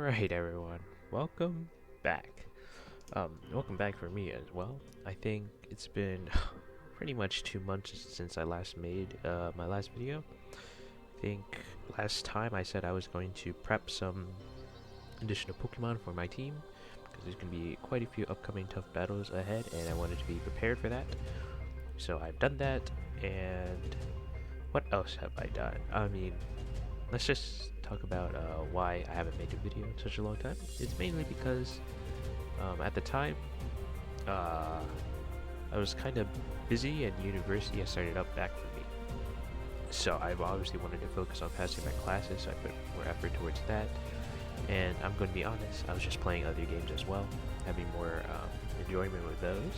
Alright everyone, welcome back. Welcome back for me as well. I think it's been pretty much 2 months since I last made my last video. I think last time I said I was going to prep some additional Pokemon for my team, because there's going to be quite a few upcoming tough battles ahead, and I wanted to be prepared for that. So I've done that, and what else have I done? Let's just talk about why I haven't made a video in such a long time. It's mainly because at the time I was kind of busy and university has started up back for me. So I've obviously wanted to focus on passing my classes, so I put more effort towards that. And I'm going to be honest, I was just playing other games as well, having more enjoyment with those.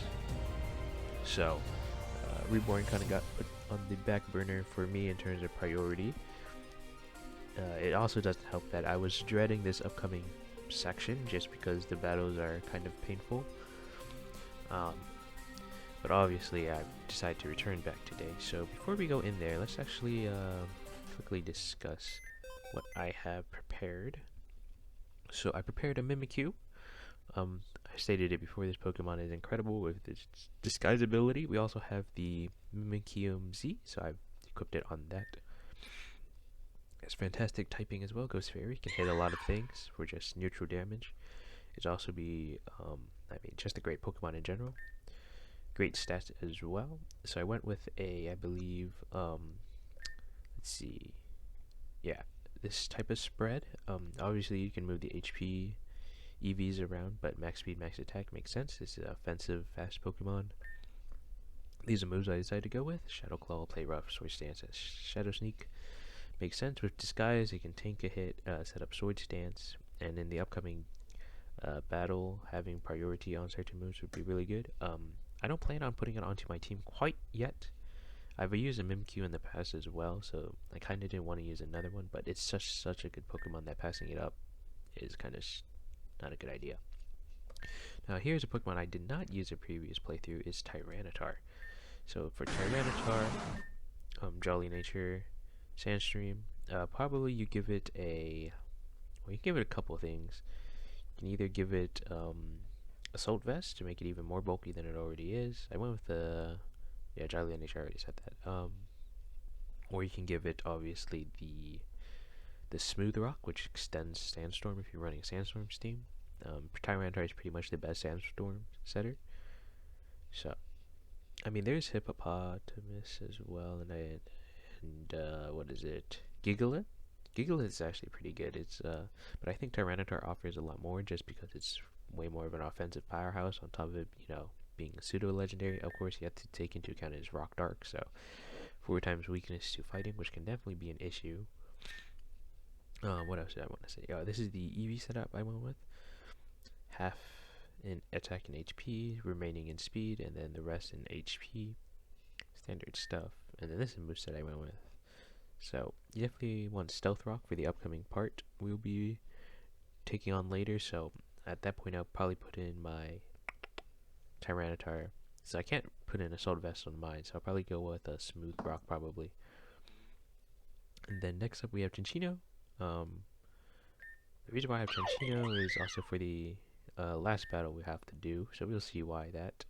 So Reborn kind of got put on the back burner for me in terms of priority. It also doesn't help that I was dreading this upcoming section just because the battles are kind of painful. But obviously I decided to return back today. So before we go in there, let's actually quickly discuss what I have prepared. So I prepared a Mimikyu. I stated it before, this Pokemon is incredible with its disguise ability. We also have the Mimikyu Z, so I've equipped it on that. It's fantastic typing as well. Goes Fairy, can hit a lot of things for just neutral damage. It's also just a great Pokemon in general. Great stats as well. So I went with I believe, let's see, yeah, this type of spread. Obviously you can move the HP EVs around, but max speed, max attack makes sense. This is an offensive, fast Pokemon. These are moves I decided to go with. Shadow Claw, Play Rough, Sword Stance, and Shadow Sneak. Makes sense. With Disguise, it can tank a hit, set up Sword Stance, and in the upcoming battle, having priority on certain moves would be really good. I don't plan on putting it onto my team quite yet. I've used a Mimikyu in the past as well, so I kind of didn't want to use another one, but it's such a good Pokemon that passing it up is kind of not a good idea. Now here's a Pokemon I did not use a previous playthrough, is Tyranitar. So for Tyranitar, Jolly Nature, Sandstream, probably you give it you give it a couple things. You can either give it Assault Vest to make it even more bulky than it already is. I went with Jolly Nature, I already said that. Or you can give it obviously the Smooth Rock, which extends Sandstorm if you're running Sandstorm Steam. Tyranitar is pretty much the best Sandstorm setter. So, there's Hippopotamus as well, and what is it? Gigalith? Gigalith is actually pretty good. But I think Tyranitar offers a lot more just because it's way more of an offensive powerhouse on top of it, being pseudo-legendary. Of course, you have to take into account its Rock Dark, so 4 times weakness to fighting, which can definitely be an issue. What else did I want to say? This is the EV setup I went with. Half in attack and HP, remaining in speed, and then the rest in HP. Standard stuff. And then this is the moveset I went with. So, you definitely want Stealth Rock for the upcoming part we'll be taking on later. So, at that point, I'll probably put in my Tyranitar. So, I can't put in Assault Vest on mine, so I'll probably go with a Smooth Rock, probably. And then next up, we have Cinccino. The reason why I have Cinccino is also for the last battle we have to do, so we'll see why that.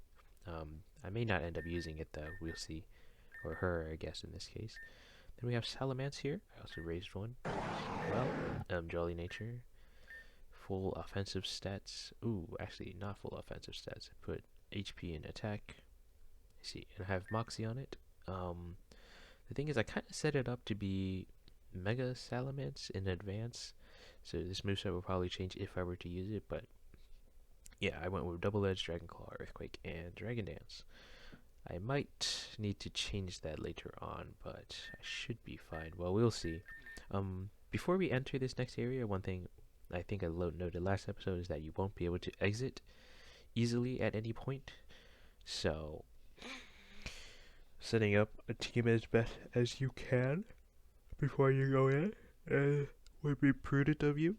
I may not end up using it though, we'll see. Or her, I guess, in this case. Then we have Salamence here. I also raised one as well. Jolly Nature. Full offensive stats. Ooh, actually not full offensive stats. I put HP and attack. See, and I have Moxie on it. The thing is, I kind of set it up to be Mega Salamence in advance. So this moveset will probably change if I were to use it, but yeah, I went with Double Edge, Dragon Claw, Earthquake, and Dragon Dance. I might need to change that later on, but I should be fine. Well, we'll see. Before we enter this next area, one thing I think I noted last episode is that you won't be able to exit easily at any point. So, setting up a team as best as you can before you go in would be prudent of you.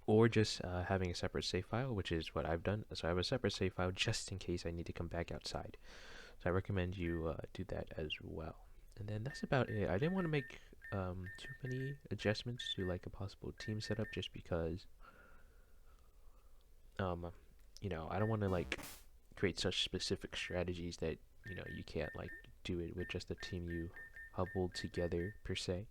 Or just having a separate save file, which is what I've done. So I have a separate save file just in case I need to come back outside. So I recommend you do that as well. And then that's about it. I didn't want to make too many adjustments to like a possible team setup just because Um, I don't want to like create such specific strategies that you can't like do it with just the team you hubbled together per se.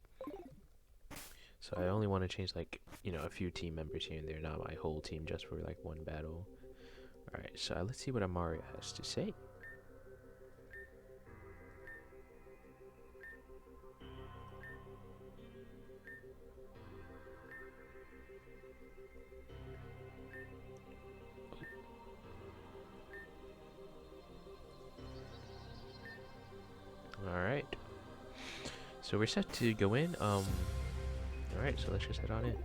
So I only want to change like a few team members here and there, not my whole team just for like one battle. All right, so let's see what Amaria has to say. All right, so we're set to go in. All right, so let's just head on in.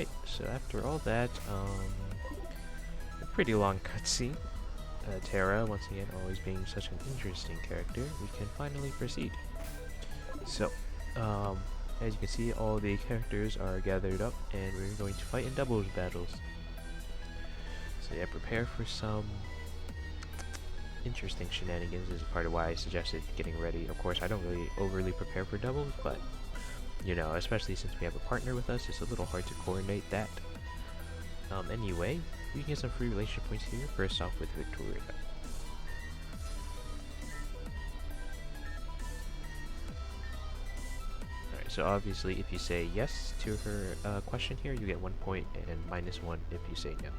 Alright, so after all that, a pretty long cutscene. Terra, once again, always being such an interesting character, we can finally proceed. So, as you can see, all the characters are gathered up, and we're going to fight in doubles battles. So yeah, prepare for some interesting shenanigans. This is part of why I suggested getting ready. Of course, I don't really overly prepare for doubles, but, you know, especially since we have a partner with us, it's a little hard to coordinate that. Anyway, we can get some free relationship points here. First off with Victoria. Alright, so obviously if you say yes to her question here, you get 1 point, and -1 if you say no.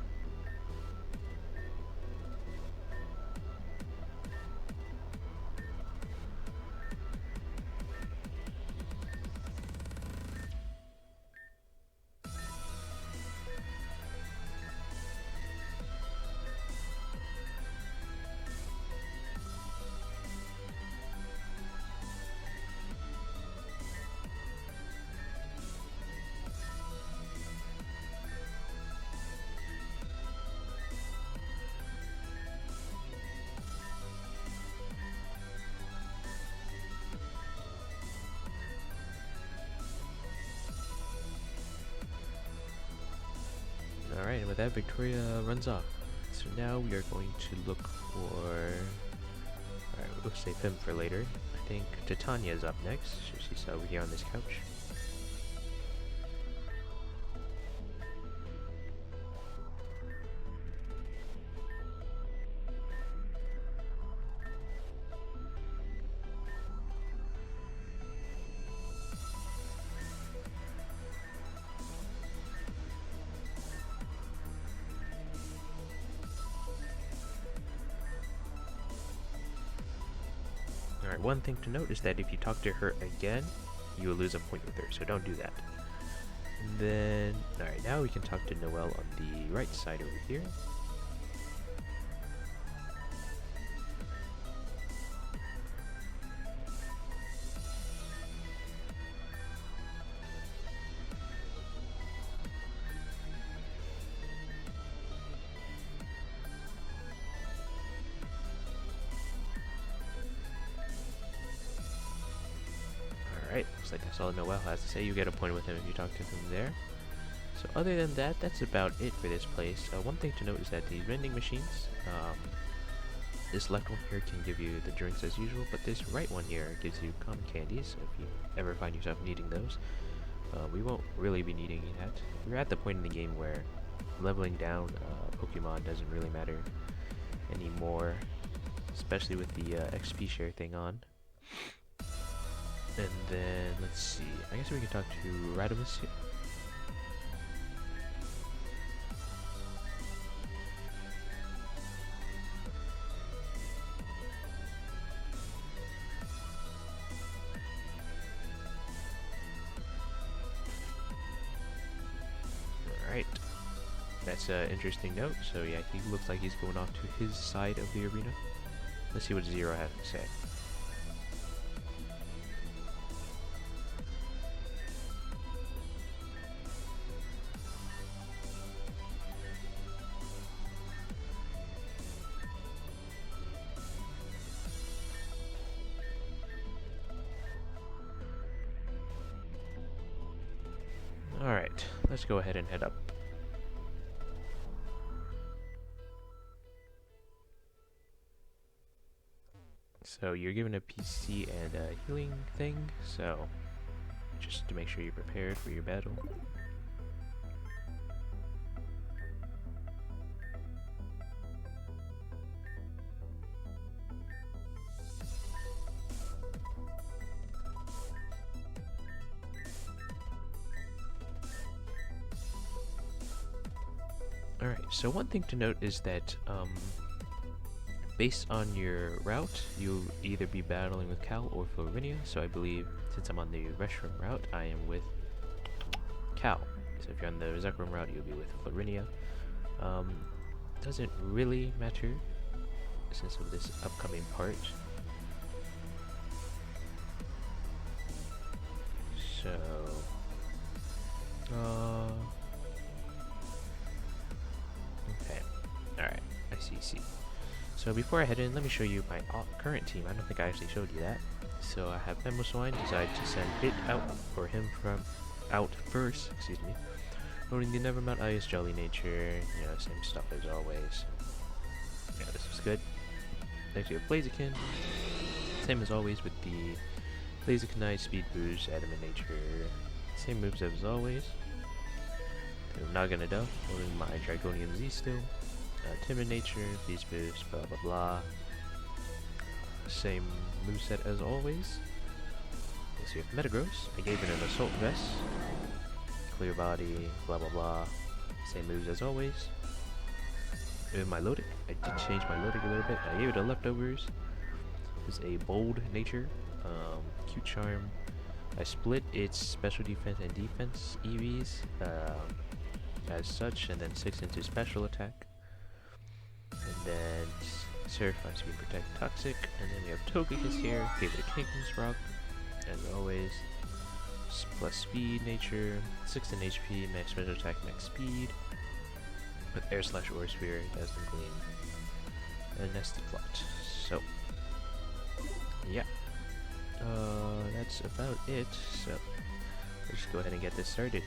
Alright, and with that, Victoria runs off. So now we are going to look for... Alright, we'll save him for later. I think Titania is up next. So she's over here on this couch. Alright, one thing to note is that if you talk to her again, you will lose a point with her, so don't do that. And then, alright, now we can talk to Noelle on the right side over here. Alright, looks like that's all Noelle has to say. You get a point with him if you talk to him there. So other than that, that's about it for this place. One thing to note is that these vending machines, this left one here can give you the drinks as usual, but this right one here gives you common candies, so if you ever find yourself needing those. We won't really be needing that. We're at the point in the game where leveling down Pokemon doesn't really matter anymore, especially with the XP share thing on. And then, let's see, I guess we can talk to Radimus here. Alright, that's an interesting note. So yeah, he looks like he's going off to his side of the arena. Let's see what Zero has to say. Alright, let's go ahead and head up. So you're given a PC and a healing thing, so just to make sure you're prepared for your battle. Alright, so one thing to note is that based on your route, you'll either be battling with Cal or Florinia. So I believe, since I'm on the Restroom route, I am with Cal. So if you're on the Zekrom route, you'll be with Florinia. Doesn't really matter since of this upcoming part. So, So before I head in, let me show you my current team. I don't think I actually showed you that. So I have Swine, decided to send it out, or him from out first, excuse me. Loading the Nevermount Ice, Jolly Nature, you know, same stuff as always. Yeah, this was good. Next we have Blaziken. Same as always with the Blaziken Ice, Speed Boost, Adamant Nature. Same moves as always. Naganado, holding my Dragonian Z still. Timid Nature, Beast Boost, blah blah blah. Same moveset as always. Let's see, with Metagross, I gave it an Assault Vest. Clear Body, blah blah blah. Same moves as always. With my Lodic, I did change my Lodic a little bit. I gave it a Leftovers. It's a Bold Nature, Cute Charm. I split its Special Defense and Defense EVs as such, and then 6 into Special Attack. And then Surf on Speed Protect Toxic, and then we have Togekiss here, gave it a Kingdom's Rock, as always. Plus Speed Nature, 6 in HP, max Special Attack, max Speed. With Air Slash or Sphere, Dazzling Gleam. And that's the plot. So, yeah. That's about it, so let's just go ahead and get this started.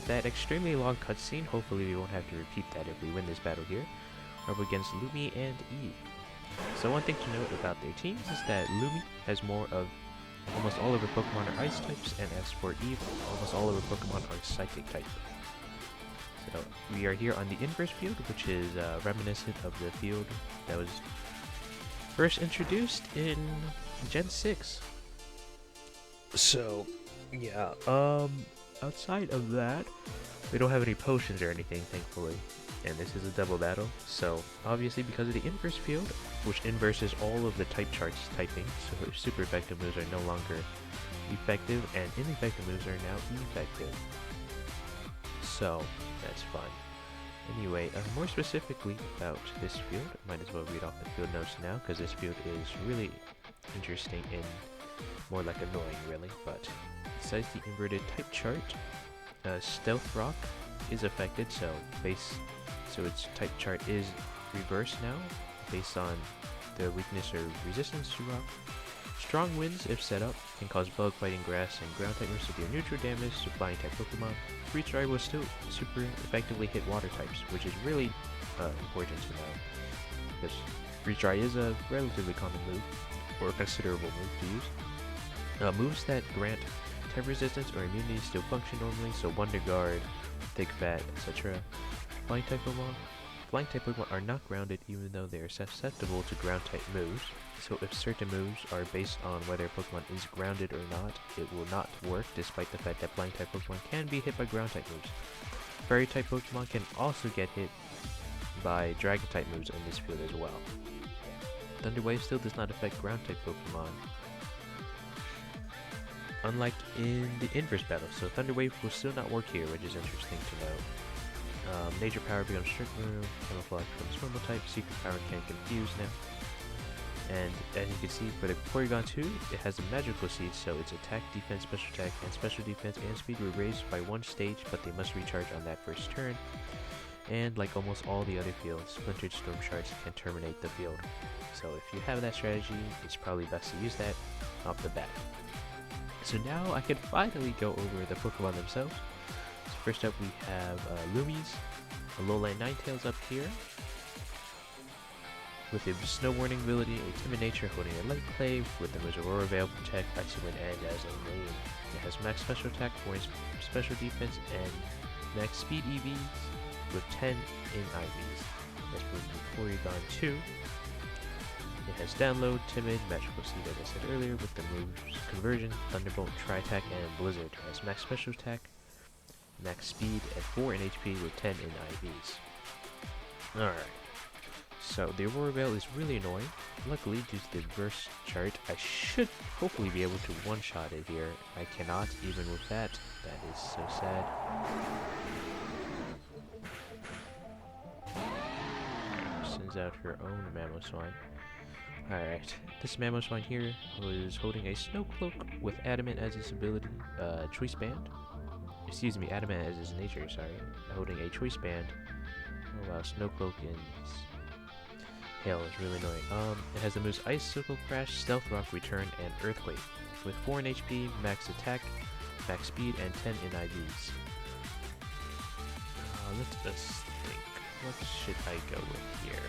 that extremely long cutscene. Hopefully we won't have to repeat that if we win this battle here. We're up against Lumi and Eve. So one thing to note about their teams is that Lumi has more of almost all of her Pokemon are Ice types, and as for Eve, almost all of her Pokemon are Psychic type. So we are here on the inverse field, which is reminiscent of the field that was first introduced in Gen 6. So, yeah, outside of that, we don't have any potions or anything, thankfully. And this is a double battle, so obviously because of the inverse field, which inverses all of the type charts typing, so super effective moves are no longer effective, and ineffective moves are now effective. So, that's fun. Anyway, more specifically about this field, I might as well read off the field notes now, because this field is really interesting and more like annoying, really. But besides the inverted type chart, Stealth Rock is affected, so its type chart is reversed now, based on the weakness or resistance to rock. Strong Winds, if set up, can cause bug fighting grass and ground type moves to deal neutral damage to flying type Pokemon. Freeze Dry will still super effectively hit water types, which is really important to know, because Freeze Dry is a relatively common move, or a considerable move to use. Moves that grant type resistance or immunity still function normally, so Wonder Guard, Thick Fat, etc. Flying type Pokemon are not grounded even though they are susceptible to ground type moves, so if certain moves are based on whether a Pokemon is grounded or not, it will not work despite the fact that flying type Pokemon can be hit by ground type moves. Fairy type Pokemon can also get hit by dragon type moves in this field as well. Thunder Wave still does not affect ground type Pokemon, unlike in the inverse battle, so Thunder Wave will still not work here, which is interesting to know. Nature Power becomes Strict Room, Camouflage becomes Normal type, Secret Power can confuse now. And as you can see, for the Porygon 2, it has a Magical Seed, so its attack, defense, special attack, and special defense and speed were raised by one stage, but they must recharge on that first turn. And like almost all the other fields, Splintered Storm Shards can terminate the field. So if you have that strategy, it's probably best to use that off the bat. So now I can finally go over the Pokemon themselves. So first up we have Lumi's, a Lowland Ninetales up here, with a Snow Warning ability, a Timid Nature holding a Light Clave, with the moves Aurora Veil, Protect, Icy Wind, and Dazzling Rain. It has max special attack, 4 in special defense, and max speed EVs, with 10 in IVs. Let's move to Porygon 2. It has Download, Timid, Magical Seed as I said earlier, with the moves Conversion, Thunderbolt, Tri-Attack, and Blizzard. It has max special attack, max speed, and 4 in HP with 10 in IVs. Alright, so the Aurora Veil is really annoying. Luckily, due to the reverse chart, I should hopefully be able to one-shot it here. I cannot, even with that. That is so sad. Sends out her own Mamoswine. Alright, this Mamoswine here was holding a Snow Cloak with Adamant as its ability, Choice Band. Excuse me, Adamant as its nature, sorry. Holding a Choice Band. Oh wow, Snow Cloak and Hail is really annoying. It has the moves Ice, Circle Crash, Stealth Rock, Return, and Earthquake. With 4 in HP, max attack, max speed, and 10 in IVs. Let us think. What should I go with here?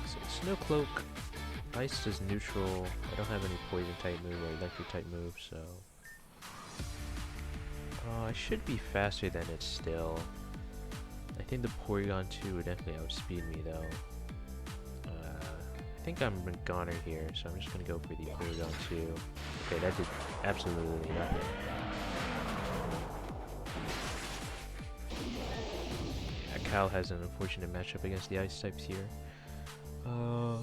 So Snow Cloak, Ice is neutral. I don't have any Poison type move or Electric type move, so I should be faster than it still. I think the Porygon 2 would definitely outspeed me though. I think I'm a goner here, so I'm just gonna go for the Porygon 2. Okay, that did absolutely nothing. Cal has an unfortunate matchup against the Ice types here. What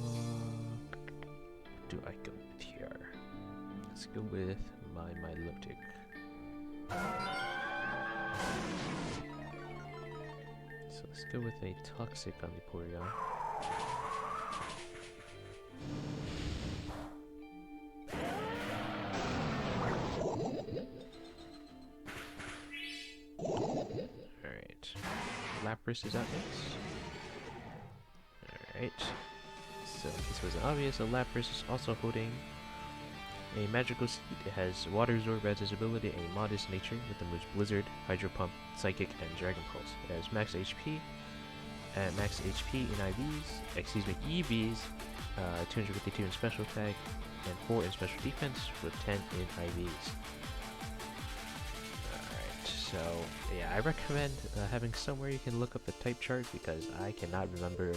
do I go with here? Let's go with my Milotic. So let's go with a Toxic on the Porygon. Lapras is out next. Alright. So, this wasn't obvious. So, Lapras is also holding A magical seed. It has Water Absorb as its ability, a modest nature with the moves Blizzard, Hydro Pump, Psychic, and Dragon Pulse. It has max HP. At max HP in EVs, 252 in special attack, and 4 in special defense with 10 in IVs. Alright, so yeah, I recommend having somewhere you can look up the type chart because I cannot remember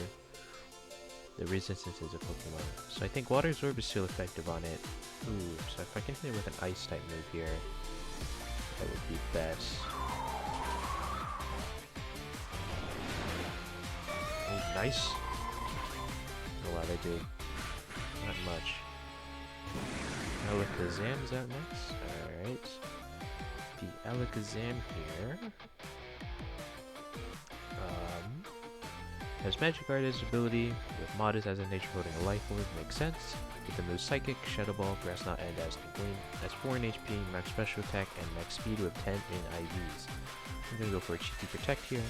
the resistances of Pokemon. So I think Water Absorb is still effective on it. Ooh, so if I can hit it with an Ice type move here, that would be best. Oh, nice. Oh wow, they did not much. Alakazam's out next. Alright. The Alakazam here has Magic Guard as ability, with Modest as a nature holding a life orb, makes sense. With the moves Psychic, Shadow Ball, Grass Knot, and Dazzling Gleam. Has 4 in HP, max special attack, and max speed with 10 in IVs. I'm gonna go for a cheeky Protect here.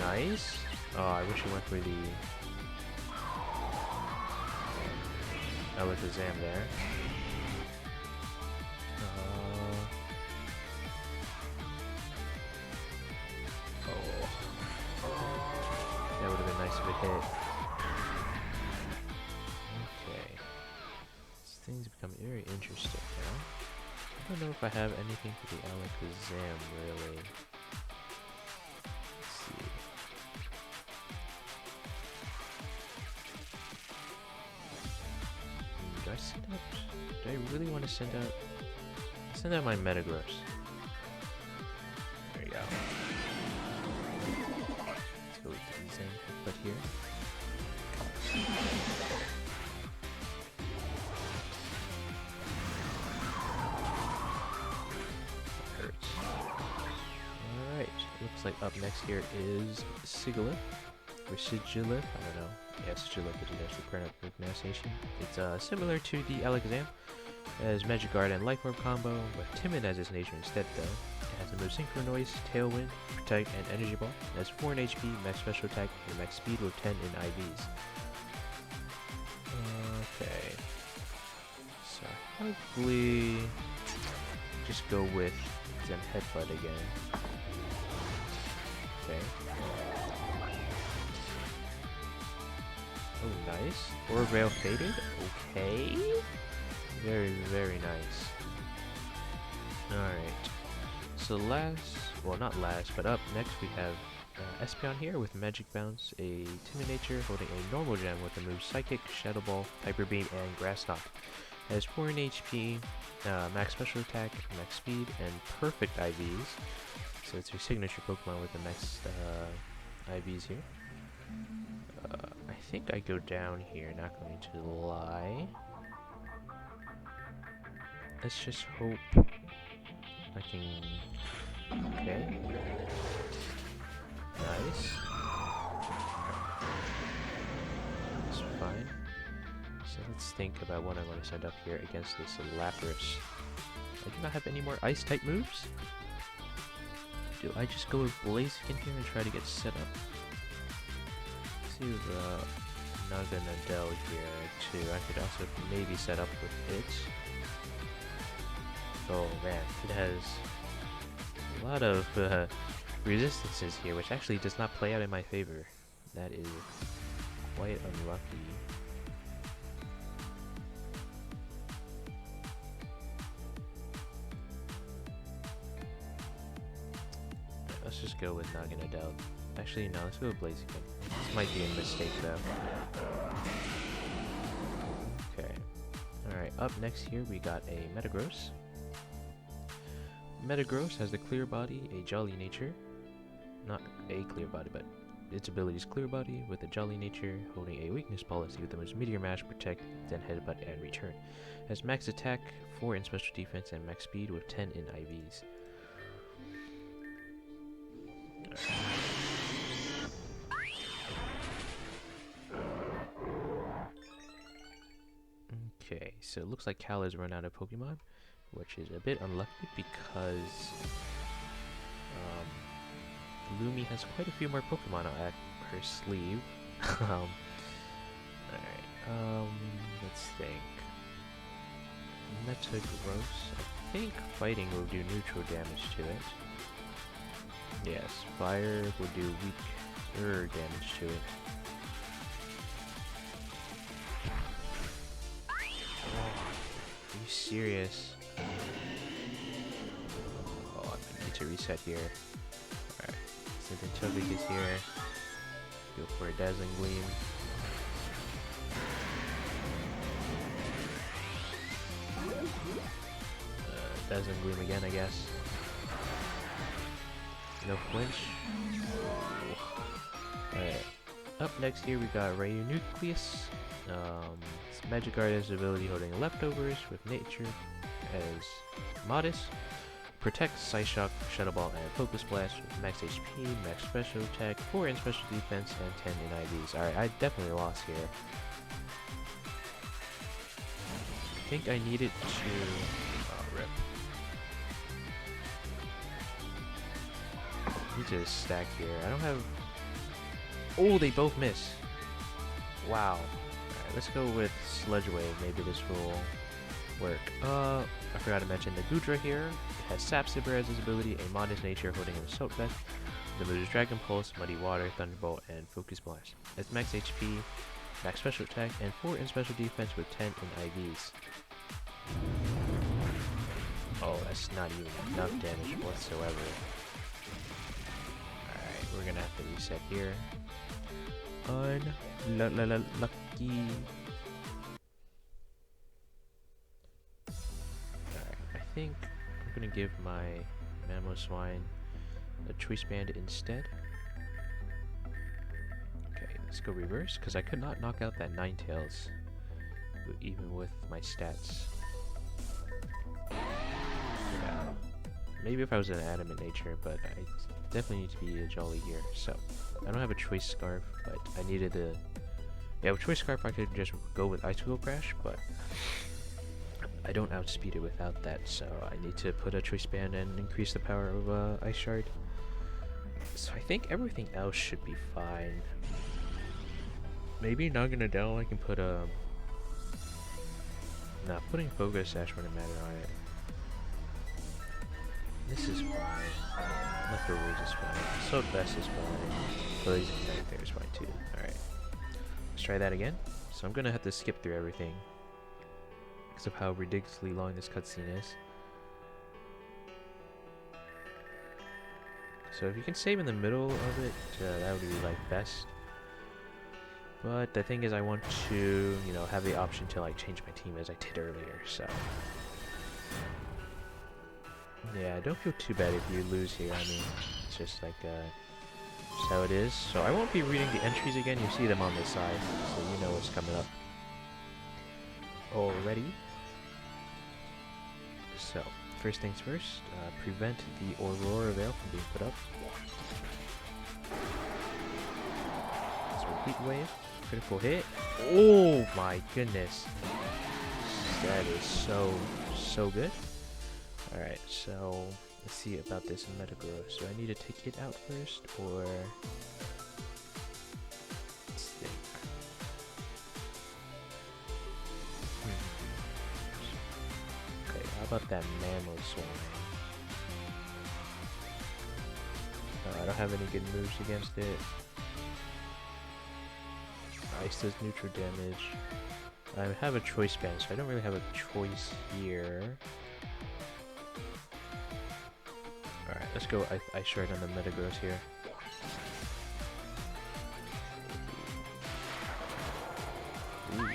Nice. Oh, I wish I went for the Alakazam there. That would have been nice if it hit. Okay. This thing's becoming very interesting now. I don't know if I have anything for the Alakazam, really. Let's see. Do I send out... Do I really want to send out... Send out my Metagross. There you go. Let's go with the Zen Headbutt here. That hurts. Alright, looks like up next here is Sigilyph. Or Sigilyph, I don't know. Yeah, Sigilyph is actually correct pronunciation. It's similar to the Alakazam. It has Magic Guard and Life Orb combo, with Timid as its nature instead though. It has the move Synchro Noise, Tailwind, Protect, and Energy Ball. It has 4 in HP, max special attack, and max speed with 10 in IVs. Okay. So hopefully just go with Zen Headbutt again. Okay. Oh, nice. Or Rail Faded. Okay. Very, very nice. Alright. So well not last, but up next we have Espeon here with Magic Bounce, a Timid nature holding a normal gem with the moves Psychic, Shadow Ball, Hyper Beam, and Grass Knot. It has 4 in HP, max special attack, max speed, and perfect IVs. So it's your signature Pokemon with the max IVs here. I think I go down here, not going to lie. Let's just hope I can... Okay. Nice. That's fine. So let's think about what I'm going to send up here against this Lapras. I do not have any more Ice-type moves. Do I just go with Blaziken here and try to get set up? Let's see with Naganadel here too. I could also maybe set up with it. Oh man, it has a lot of resistances here, which actually does not play out in my favor. That is quite unlucky. Let's just go with Naganadel. Actually, no, let's go with Blaziken. This might be a mistake though. Okay. Alright, up next here we got a Metagross. Metagross has the Clear Body, a Jolly nature. Not a Clear Body, but its ability is Clear Body with a Jolly nature, holding a weakness policy with the moves Meteor Mash, Protect, then Headbutt, and Return. Has max attack, 4 in special defense, and max speed with 10 in IVs. Okay, so it looks like Cal has run out of Pokemon, which is a bit unlucky because Lumi has quite a few more Pokemon at her sleeve. Alright, Let's think. Metagross. I think fighting will do neutral damage to it. Yes, fire will do weaker damage to it. Are you serious? Oh, I'm gonna need to reset here. Alright, so then Togekiss is here. Go for a Dazzling Gleam. Dazzling Gleam again, I guess. No flinch. Alright. Up next here we got Rayunucleus. Magikarp has the ability holding leftovers with nature as modest. Protects Psyshock, Shadow Ball, and Focus Blast with max HP, max special attack, 4 in special defense, and 10 in IVs. Alright, I definitely lost here. I think I needed to... Oh, rip. I need to stack here. I don't have... Oh, they both miss. Wow. Alright, let's go with Sludge Wave. Maybe this will work. I forgot to mention the Goodra here. It has Sap Sipper as its ability, a modest nature holding an Assault Vest. The moves Dragon Pulse, Muddy Water, Thunderbolt, and Focus Blast. It's max HP, max special attack, and 4 in special defense with 10 in IVs. Oh, that's not even enough damage whatsoever. Alright, we're gonna have to reset here. Lucky. Alright, I think I'm gonna give my Mamoswine a Choice Band instead. Okay, let's go reverse, because I could not knock out that Ninetales, even with my stats. Yeah. Maybe if I was an Adamant nature, but I definitely need to be a Jolly here. So, I don't have a Choice Scarf, but I needed the... Yeah, with Choice Scarf I could just go with Icicle Crash, but I don't outspeed it without that, so I need to put a Choice Band and increase the power of Ice Shard. So I think everything else should be fine. Maybe Naganadel I can put a... Nah, putting Focus Sash wouldn't matter on it. This is fine. Leftovers is fine. Assault Vest is fine. Poison There is fine too. Alright. Let's try that again. So I'm gonna have to skip through everything because of how ridiculously long this cutscene is. So if you can save in the middle of it, that would be like best. But the thing is, I want to, you know, have the option to like change my team as I did earlier. So yeah, don't feel too bad if you lose here. I mean, it's just like just how it is. So I won't be reading the entries again. You see them on this side, so you know what's coming up already. So first things first, prevent the Aurora Veil from being put up. So Heat Wave, critical hit. Oh my goodness, that is so good. Alright, so let's see about this Metagross. Do I need to take it out first, or... Let's think. Okay, how about that Mamoswine? I don't have any good moves against it. Ice does neutral damage. I have a Choice Band, so I don't really have a choice here. Alright, let's go Ice Shard on the Metagross here. Ooh.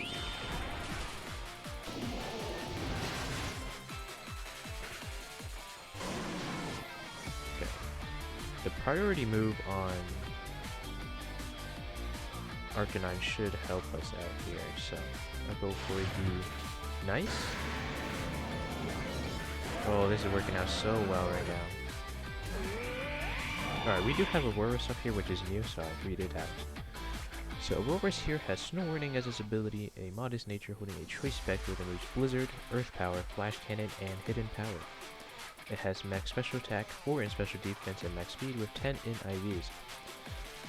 Okay. The priority move on Arcanine should help us out here, so I'll go for the Nice. Oh, this is working out so well right now. Alright, we do have Aurorus up here, which is new, so I'll read it out. So Aurorus here has Snow Warning as its ability, a modest nature holding a choice spec with the moves Blizzard, Earth Power, Flash Cannon, and Hidden Power. It has max special attack, 4 in special defense, and max speed with 10 in IVs.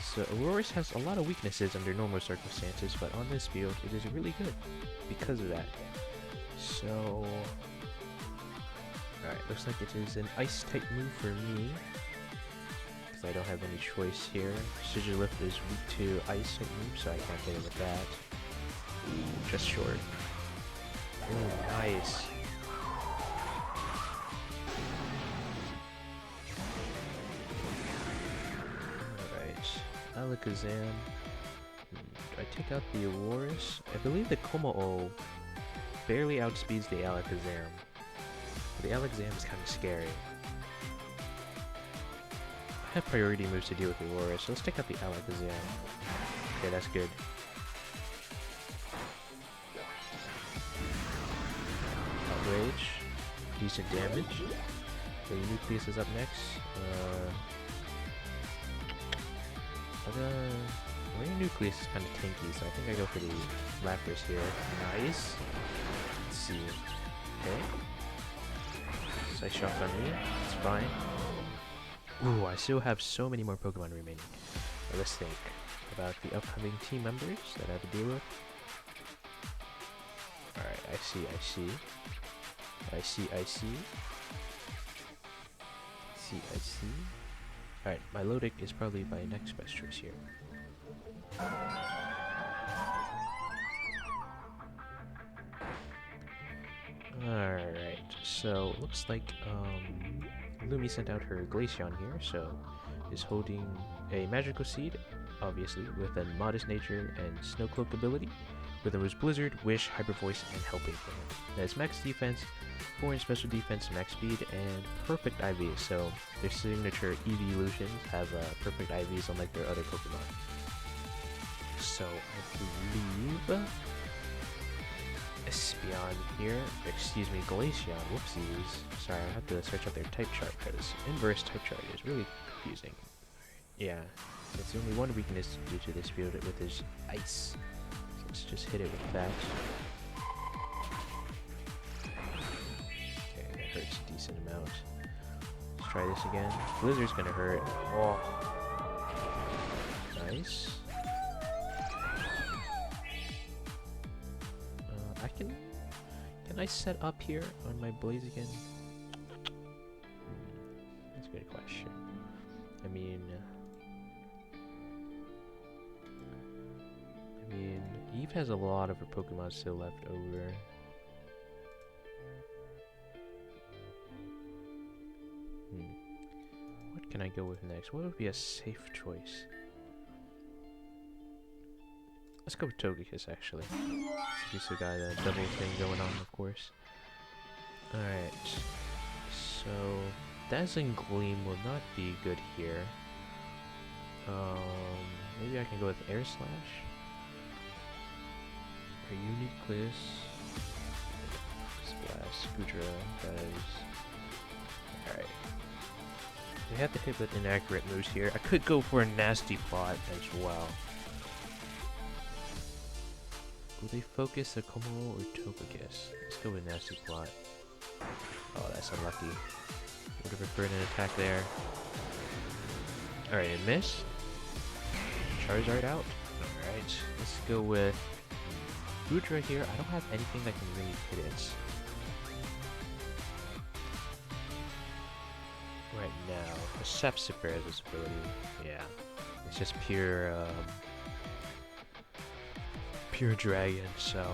So Aurorus has a lot of weaknesses under normal circumstances, but on this field it is really good because of that. So, alright, looks like it is an ice type move for me, because I don't have any choice here. Sigilift is weak to ice type move, so I can't hit it with that. Ooh, just short. Ooh, nice. Alakazam. I take out the Aurorus. I believe the Kommo-o barely outspeeds the Alakazam. But the Alakazam is kind of scary. I have priority moves to deal with the Aurorus, so let's take out the Alakazam. Okay, that's good. Outrage. Decent damage. The Nucleus is up next. Well, Nucleus is kind of tanky, so I think I go for the Lapras here. Nice. Let's see. Okay. Side shock on me. It's fine. Ooh, I still have so many more Pokemon remaining. Now let's think about the upcoming team members that I have to deal with. Alright, I see. Alright, my Lodic is probably my next best choice here. Alright, so looks like Lumi sent out her Glaceon here, so is holding a magical seed, obviously, with a modest nature and snow cloak ability, with a Blizzard, Wish, Hyper Voice, and Helping Hand. It has max defense, 4 in special defense, max speed, and perfect IV. So their signature evolutions have perfect IVs unlike their other Pokemon. So I believe Espeon here, excuse me, Glaceon, whoopsies. Sorry, I have to search out their type chart because inverse type chart is really confusing. Yeah, it's only one weakness due to this field with his ice. So let's just hit it with that. Okay, that hurts a decent amount. Let's try this again. Blizzard's gonna hurt. Oh, nice. Can I set up here on my Blaziken? That's a good question. I mean, Eve has a lot of her Pokemon still left over. What can I go with next? What would be a safe choice? Let's go with Togekiss, actually. He's the guy that double thing going on, of course. Alright. So, Dazzling Gleam will not be good here. Maybe I can go with Air Slash. Or Uniqueless. Splash, Goodra, does. Alright. We have to hit with inaccurate moves here. I could go for a Nasty Plot as well. Will they focus a Kommo or Togekiss? Let's go with Nasty Plot. Oh, that's unlucky. Would have preferred an attack there. Alright, it missed. Charizard out. Alright, let's go with Goodra here. I don't have anything that can really hit it. Right now, the Sepsiper has this ability. Yeah, it's just pure dragon, so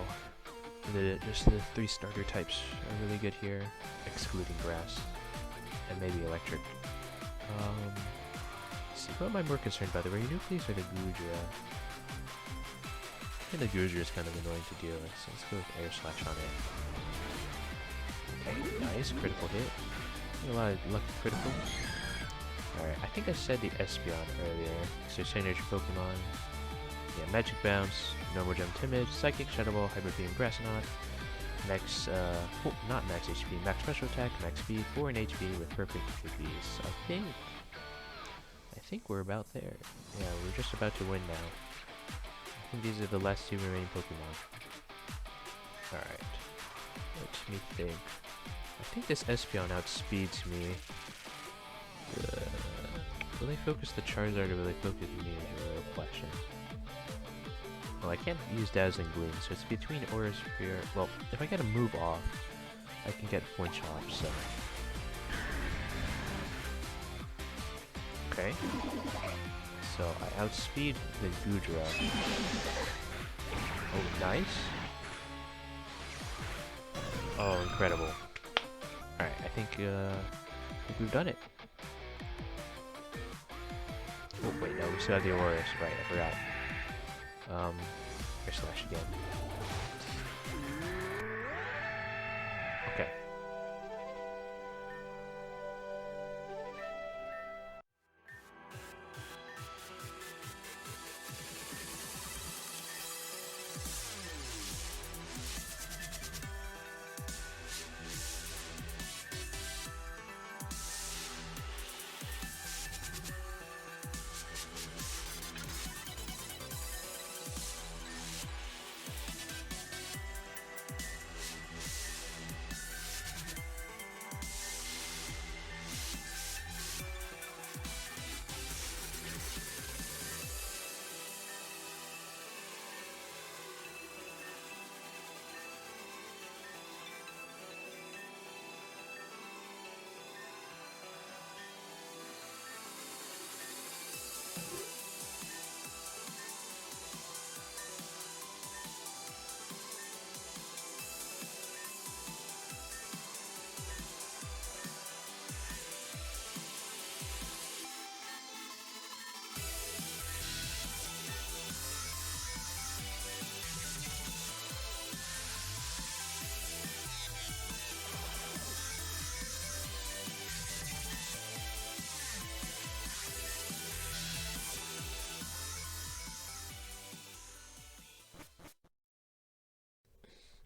just the 3 starter types are really good here, excluding grass and maybe electric. See, what am I more concerned about, the Nucleus or the Goodra? I think the Goodra is kind of annoying to deal with, so let's go with Air Slash on it. Okay, nice critical hit. A lot of lucky criticals. Alright, I think I said the Espeon earlier. So signature Pokemon. Yeah, Magic Bounce, Normal Gem Timid, Psychic, Shadow Ball, Hyper Beam, Grass Knot, max, not max HP, max special attack, max speed, 4 in HP with perfect HP. So I think we're about there. Yeah, we're just about to win now. I think these are the last 2 remaining Pokemon. Alright, let me think. I think this Espeon outspeeds me. Will they focus the Charizard or will they focus me is a real question. Well, I can't use Dazzling Gleam, so it's between Aura Sphere. Well, if I get a move off, I can get flinch off, so. Okay. So I outspeed the Goodra. Oh, nice. Oh, incredible. Alright, I think we've done it. Oh, wait, no, we still have the Auroras. Right, I forgot. Air Slash again. Okay.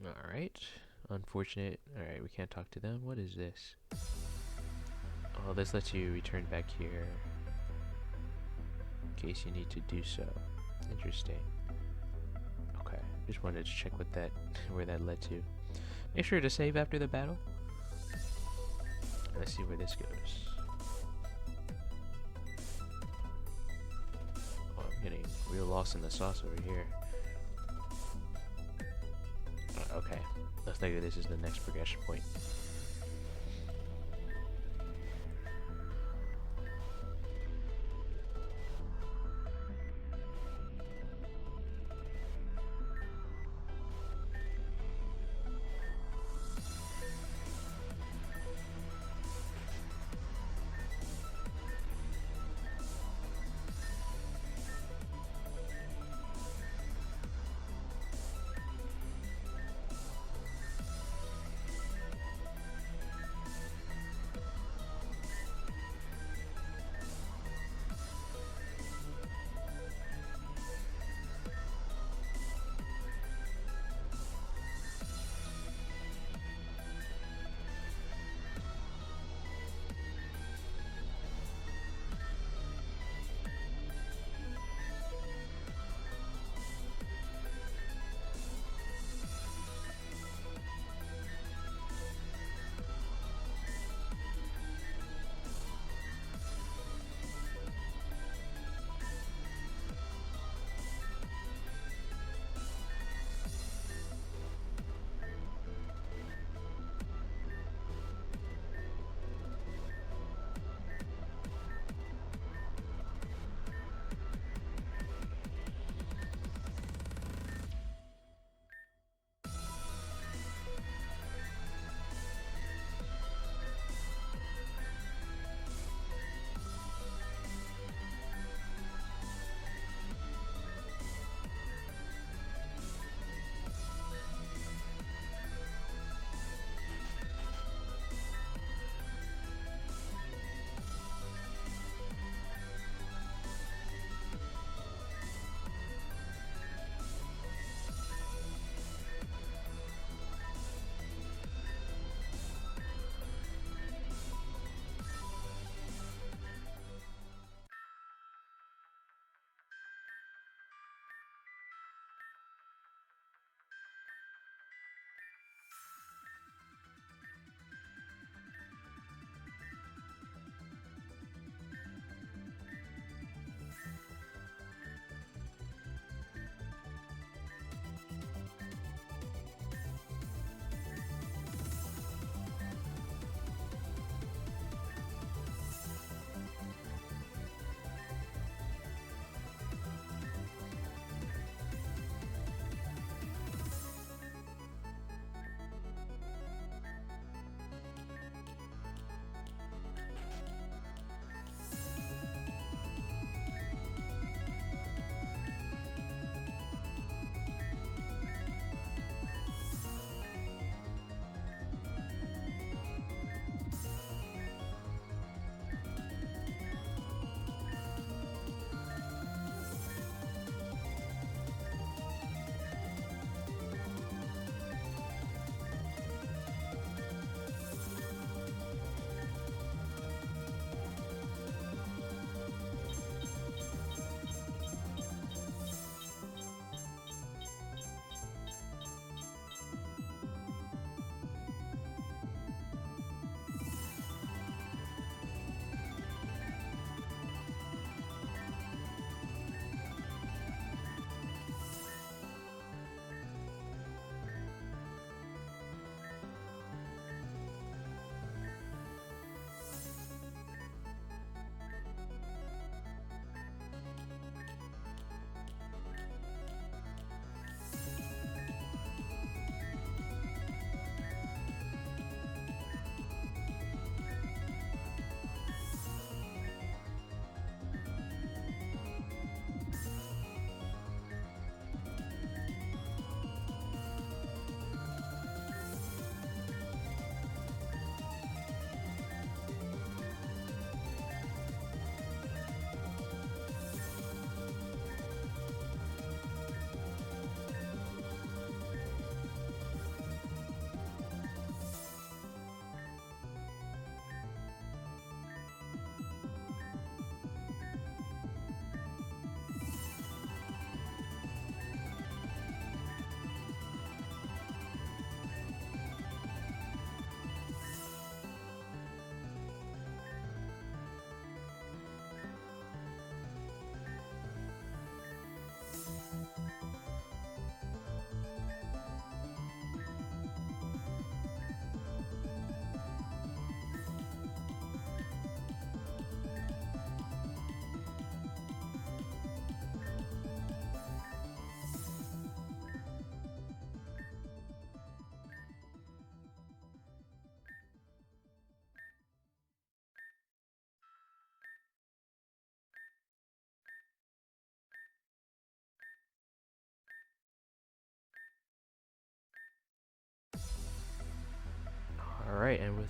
Alright. Unfortunate. Alright, we can't talk to them. What is this? Oh, this lets you return back here in case you need to do so. Interesting. Okay, just wanted to check what that, where that led to. Make sure to save after the battle. Let's see where this goes. Oh, I'm getting real lost in the sauce over here. Okay, looks like this is the next progression point.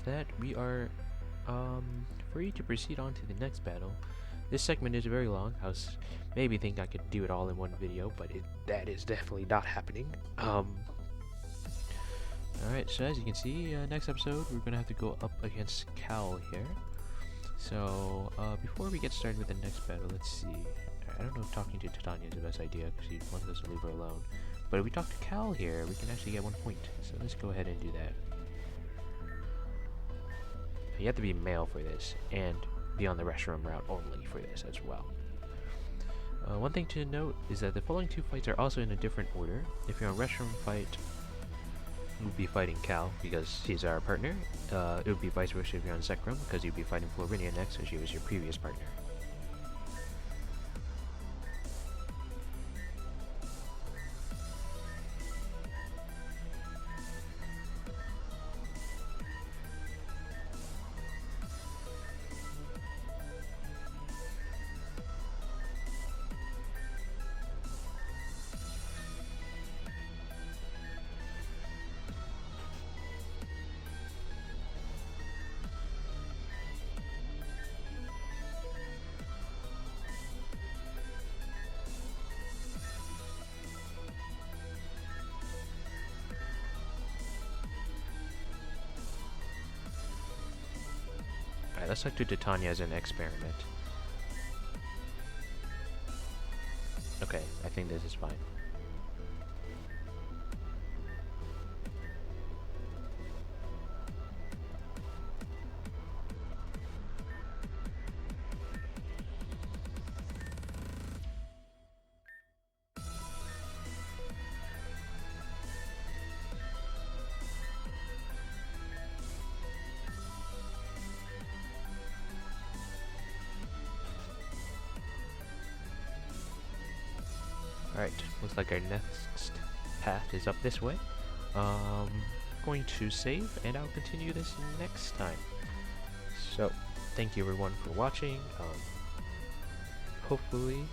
that, we are free to proceed on to the next battle. This segment is very long. I was maybe think I could do it all in one video, but that is definitely not happening. Alright, so as you can see, next episode we're gonna have to go up against Cal here. So before we get started with the next battle, let's see. I don't know if talking to Titania is the best idea because she wants us to leave her alone. But if we talk to Cal here, we can actually get 1 point. So let's go ahead and do that. You have to be male for this, and be on the restroom route only for this as well. One thing to note is that the following 2 fights are also in a different order. If you're on restroom fight, you'll be fighting Cal because he's our partner. It would be vice versa if you're on Zekrom because you'd be fighting Florinia next, so she was your previous partner. Alright, let's talk to Titania as an experiment. Okay, I think this is fine. Alright, looks like our next path is up this way. Going to save, and I'll continue this next time. So, thank you everyone for watching. Hopefully,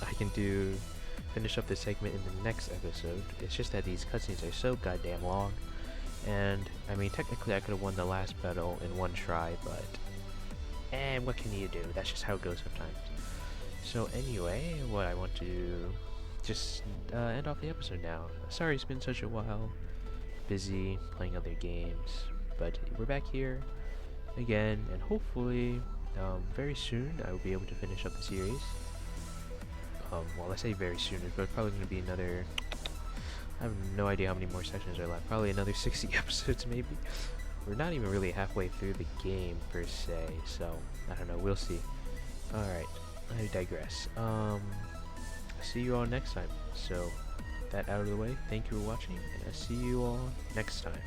I can finish up this segment in the next episode. It's just that these cutscenes are so goddamn long. And, I mean, technically I could have won the last battle in 1 try, but... And what can you do? That's just how it goes sometimes. So anyway, what I want to just end off the episode now. Sorry it's been such a while, busy playing other games, but we're back here again, and hopefully very soon I will be able to finish up the series. Well, I say very soon, it's probably going to be another, I have no idea how many more sessions are left, probably another 60 episodes maybe. We're not even really halfway through the game per se, so I don't know, we'll see. Alright, I digress. See you all next time. So, that out of the way, thank you for watching, and I'll see you all next time.